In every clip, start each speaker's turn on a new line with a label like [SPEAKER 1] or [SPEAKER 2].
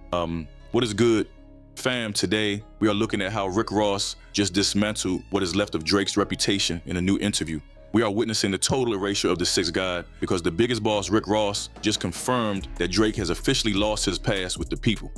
[SPEAKER 1] What is good, fam? Today, we are looking at how Rick Ross just dismantled what is left of Drake's reputation in a new interview. We are witnessing the total erasure of the Sixth God because the biggest boss, Rick Ross, just confirmed that Drake has officially lost his past with the people.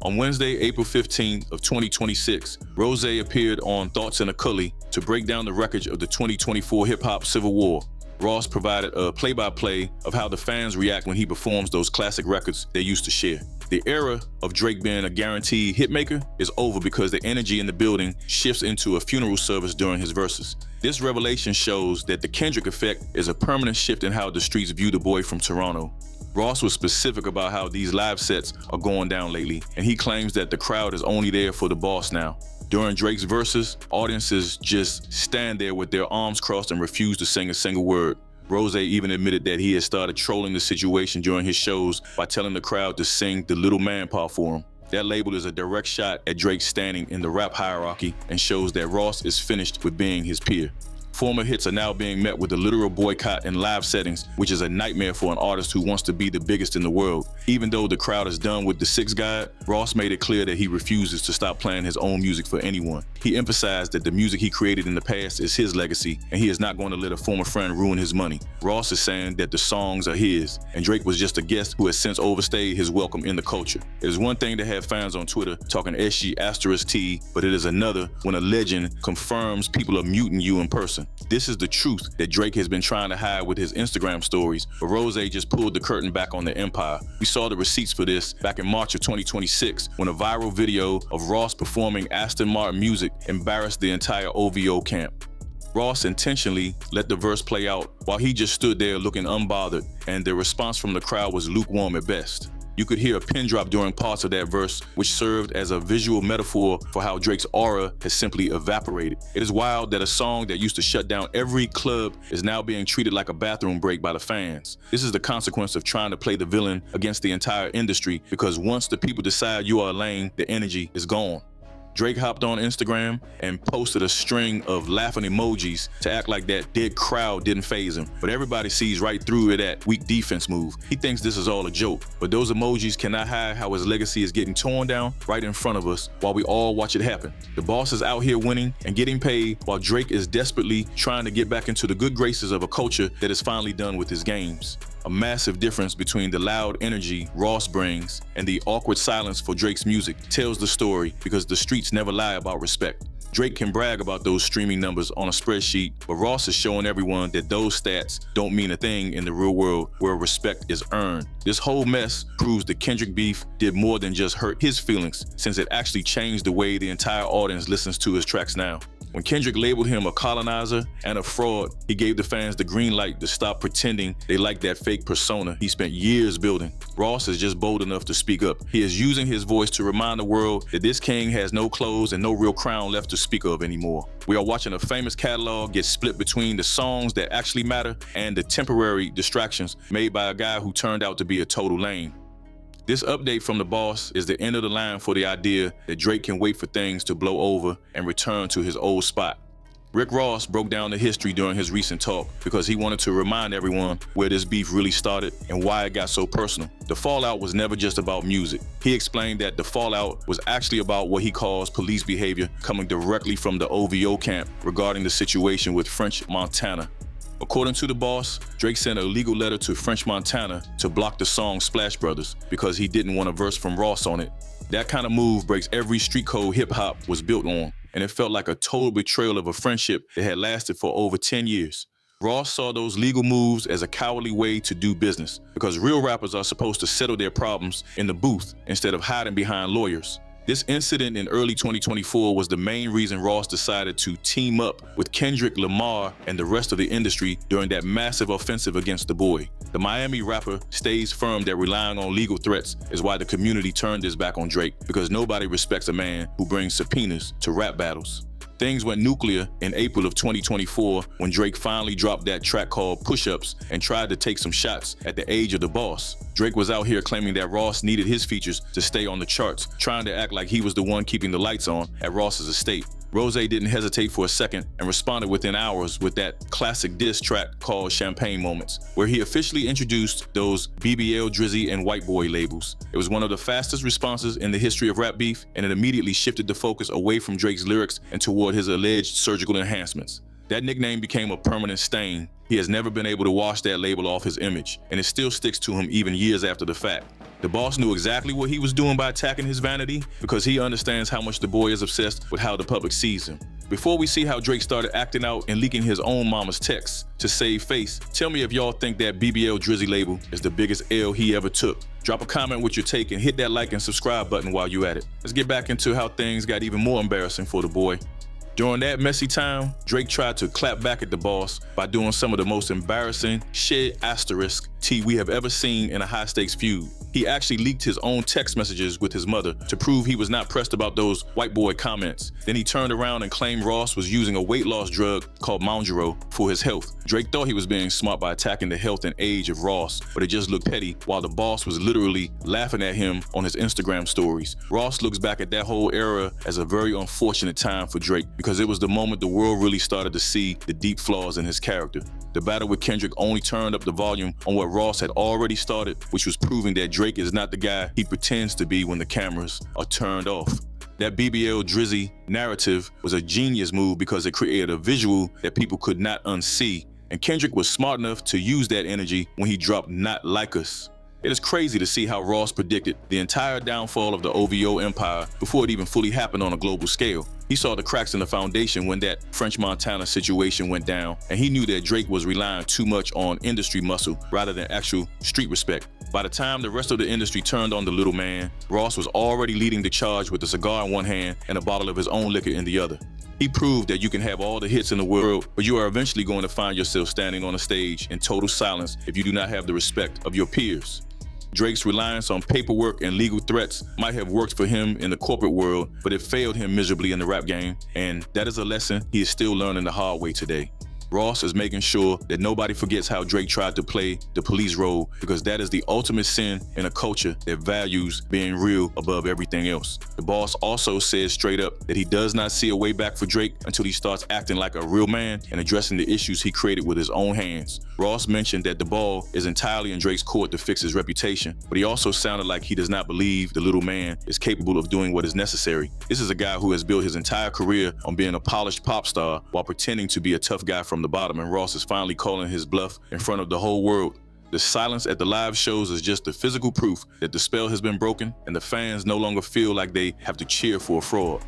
[SPEAKER 1] On Wednesday, April 15th of 2026, Rose appeared on Thoughts in a Cully to break down the wreckage of the 2024 hip-hop civil war. Ross provided a play-by-play of how the fans react when he performs those classic records they used to share. The era of Drake being a guaranteed hitmaker is over because the energy in the building shifts into a funeral service during his verses. This revelation shows that the Kendrick effect is a permanent shift in how the streets view the boy from Toronto. Ross was specific about how these live sets are going down lately, and he claims that the crowd is only there for the boss now. During Drake's verses, audiences just stand there with their arms crossed and refuse to sing a single word. Rose even admitted that he had started trolling the situation during his shows by telling the crowd to sing the Little Man part for him. That label is a direct shot at Drake's standing in the rap hierarchy and shows that Ross is finished with being his peer. Former hits are now being met with a literal boycott in live settings, which is a nightmare for an artist who wants to be the biggest in the world. Even though the crowd is done with the Sixth God, Ross made it clear that he refuses to stop playing his own music for anyone. He emphasized that the music he created in the past is his legacy, and he is not going to let a former friend ruin his money. Ross is saying that the songs are his, and Drake was just a guest who has since overstayed his welcome in the culture. It is one thing to have fans on Twitter talking SG*T, but it is another when a legend confirms people are muting you in person. This is the truth that Drake has been trying to hide with his Instagram stories, but Rose just pulled the curtain back on the empire. We saw the receipts for this back in March of 2026 when a viral video of Ross performing Aston Martin music embarrassed the entire OVO camp. Ross intentionally let the verse play out while he just stood there looking unbothered, and the response from the crowd was lukewarm at best. You could hear a pin drop during parts of that verse, which served as a visual metaphor for how Drake's aura has simply evaporated. It is wild that a song that used to shut down every club is now being treated like a bathroom break by the fans. This is the consequence of trying to play the villain against the entire industry, because once the people decide you are lame, the energy is gone. Drake hopped on Instagram and posted a string of laughing emojis to act like that dead crowd didn't faze him, but everybody sees right through that weak defense move. He thinks this is all a joke, but those emojis cannot hide how his legacy is getting torn down right in front of us while we all watch it happen. The boss is out here winning and getting paid while Drake is desperately trying to get back into the good graces of a culture that is finally done with his games. A massive difference between the loud energy Ross brings and the awkward silence for Drake's music tells the story, because the streets never lie about respect. Drake can brag about those streaming numbers on a spreadsheet, but Ross is showing everyone that those stats don't mean a thing in the real world where respect is earned. This whole mess proves the Kendrick beef did more than just hurt his feelings, since it actually changed the way the entire audience listens to his tracks now. When Kendrick labeled him a colonizer and a fraud, he gave the fans the green light to stop pretending they like that fake persona he spent years building. Ross is just bold enough to speak up. He is using his voice to remind the world that this king has no clothes and no real crown left to speak of anymore. We are watching a famous catalog get split between the songs that actually matter and the temporary distractions made by a guy who turned out to be a total lame. This update from the boss is the end of the line for the idea that Drake can wait for things to blow over and return to his old spot. Rick Ross broke down the history during his recent talk because he wanted to remind everyone where this beef really started and why it got so personal. The fallout was never just about music. He explained that the fallout was actually about what he calls police behavior coming directly from the OVO camp regarding the situation with French Montana. According to the boss, Drake sent a legal letter to French Montana to block the song Splash Brothers because he didn't want a verse from Ross on it. That kind of move breaks every street code hip-hop was built on, and it felt like a total betrayal of a friendship that had lasted for over 10 years. Ross saw those legal moves as a cowardly way to do business, because real rappers are supposed to settle their problems in the booth instead of hiding behind lawyers. This incident in early 2024 was the main reason Ross decided to team up with Kendrick, Lamar, and the rest of the industry during that massive offensive against the boy. The Miami rapper stays firm that relying on legal threats is why the community turned its back on Drake, because nobody respects a man who brings subpoenas to rap battles. Things went nuclear in April of 2024 when Drake finally dropped that track called Push-Ups and tried to take some shots at the age of the boss. Drake was out here claiming that Ross needed his features to stay on the charts, trying to act like he was the one keeping the lights on at Ross's estate. Rose didn't hesitate for a second and responded within hours with that classic diss track called Champagne Moments, where he officially introduced those BBL, Drizzy, and White Boy labels. It was one of the fastest responses in the history of rap beef, and it immediately shifted the focus away from Drake's lyrics and toward his alleged surgical enhancements. That nickname became a permanent stain. He has never been able to wash that label off his image, and it still sticks to him even years after the fact. The boss knew exactly what he was doing by attacking his vanity because he understands how much the boy is obsessed with how the public sees him. Before we see how Drake started acting out and leaking his own mama's texts to save face, tell me if y'all think that BBL Drizzy label is the biggest L he ever took. Drop a comment with your take and hit that like and subscribe button while you at it. Let's get back into how things got even more embarrassing for the boy. During that messy time, Drake tried to clap back at the boss by doing some of the most embarrassing *T we have ever seen in a high-stakes feud. He actually leaked his own text messages with his mother to prove he was not pressed about those white boy comments. Then he turned around and claimed Ross was using a weight loss drug called Mounjaro for his health. Drake thought he was being smart by attacking the health and age of Ross, but it just looked petty while the boss was literally laughing at him on his Instagram stories. Ross looks back at that whole era as a very unfortunate time for Drake because it was the moment the world really started to see the deep flaws in his character. The battle with Kendrick only turned up the volume on what Ross had already started, which was proving that Drake is not the guy he pretends to be when the cameras are turned off. That BBL Drizzy narrative was a genius move because it created a visual that people could not unsee, and Kendrick was smart enough to use that energy when he dropped Not Like Us. It is crazy to see how Ross predicted the entire downfall of the OVO empire before it even fully happened on a global scale. He saw the cracks in the foundation when that French Montana situation went down, and he knew that Drake was relying too much on industry muscle rather than actual street respect. By the time the rest of the industry turned on the little man, Ross was already leading the charge with a cigar in one hand and a bottle of his own liquor in the other. He proved that you can have all the hits in the world, but you are eventually going to find yourself standing on a stage in total silence if you do not have the respect of your peers. Drake's reliance on paperwork and legal threats might have worked for him in the corporate world, but it failed him miserably in the rap game, and that is a lesson he is still learning the hard way today. Ross is making sure that nobody forgets how Drake tried to play the police role, because that is the ultimate sin in a culture that values being real above everything else. The boss also says straight up that he does not see a way back for Drake until he starts acting like a real man and addressing the issues he created with his own hands. Ross mentioned that the ball is entirely in Drake's court to fix his reputation, but he also sounded like he does not believe the little man is capable of doing what is necessary. This is a guy who has built his entire career on being a polished pop star while pretending to be a tough guy from the bottom, and Ross is finally calling his bluff in front of the whole world. The silence at the live shows is just the physical proof that the spell has been broken and the fans no longer feel like they have to cheer for a fraud.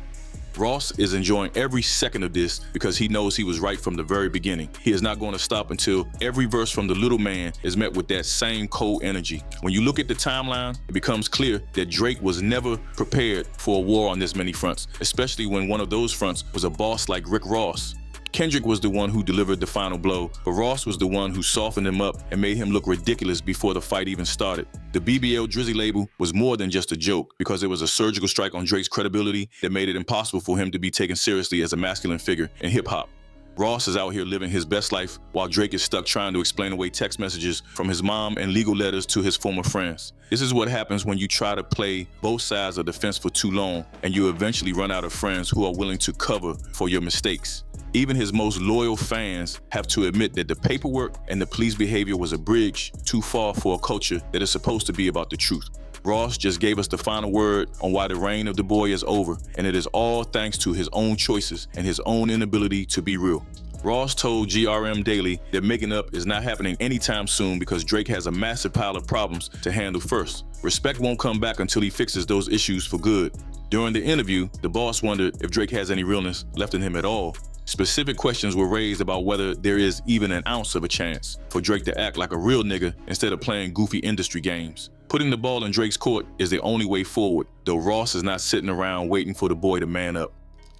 [SPEAKER 1] Ross is enjoying every second of this because he knows he was right from the very beginning. He is not going to stop until every verse from the little man is met with that same cold energy. When you look at the timeline, it becomes clear that Drake was never prepared for a war on this many fronts, especially when one of those fronts was a boss like Rick Ross. Kendrick was the one who delivered the final blow, but Ross was the one who softened him up and made him look ridiculous before the fight even started. The BBL Drizzy label was more than just a joke because it was a surgical strike on Drake's credibility that made it impossible for him to be taken seriously as a masculine figure in hip-hop. Ross is out here living his best life while Drake is stuck trying to explain away text messages from his mom and legal letters to his former friends. This is what happens when you try to play both sides of the fence for too long and you eventually run out of friends who are willing to cover for your mistakes. Even his most loyal fans have to admit that the paperwork and the police behavior was a bridge too far for a culture that is supposed to be about the truth. Ross just gave us the final word on why the reign of the boy is over, and it is all thanks to his own choices and his own inability to be real. Ross told GRM Daily that making up is not happening anytime soon because Drake has a massive pile of problems to handle first. Respect won't come back until he fixes those issues for good. During the interview, the boss wondered if Drake has any realness left in him at all. Specific questions were raised about whether there is even an ounce of a chance for Drake to act like a real nigga instead of playing goofy industry games. Putting the ball in Drake's court is the only way forward, though Ross is not sitting around waiting for the boy to man up.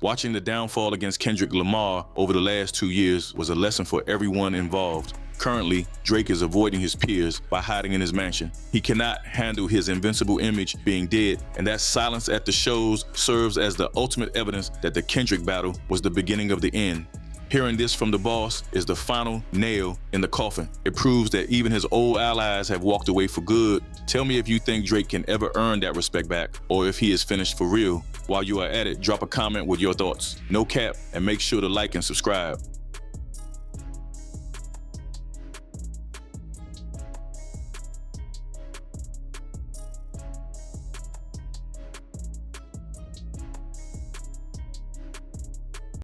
[SPEAKER 1] Watching the downfall against Kendrick Lamar over the last 2 years was a lesson for everyone involved. Currently, Drake is avoiding his peers by hiding in his mansion. He cannot handle his invincible image being dead, and that silence at the shows serves as the ultimate evidence that the Kendrick battle was the beginning of the end. Hearing this from the boss is the final nail in the coffin. It proves that even his old allies have walked away for good. Tell me if you think Drake can ever earn that respect back, or if he is finished for real. While you are at it, drop a comment with your thoughts. No cap, and make sure to like and subscribe.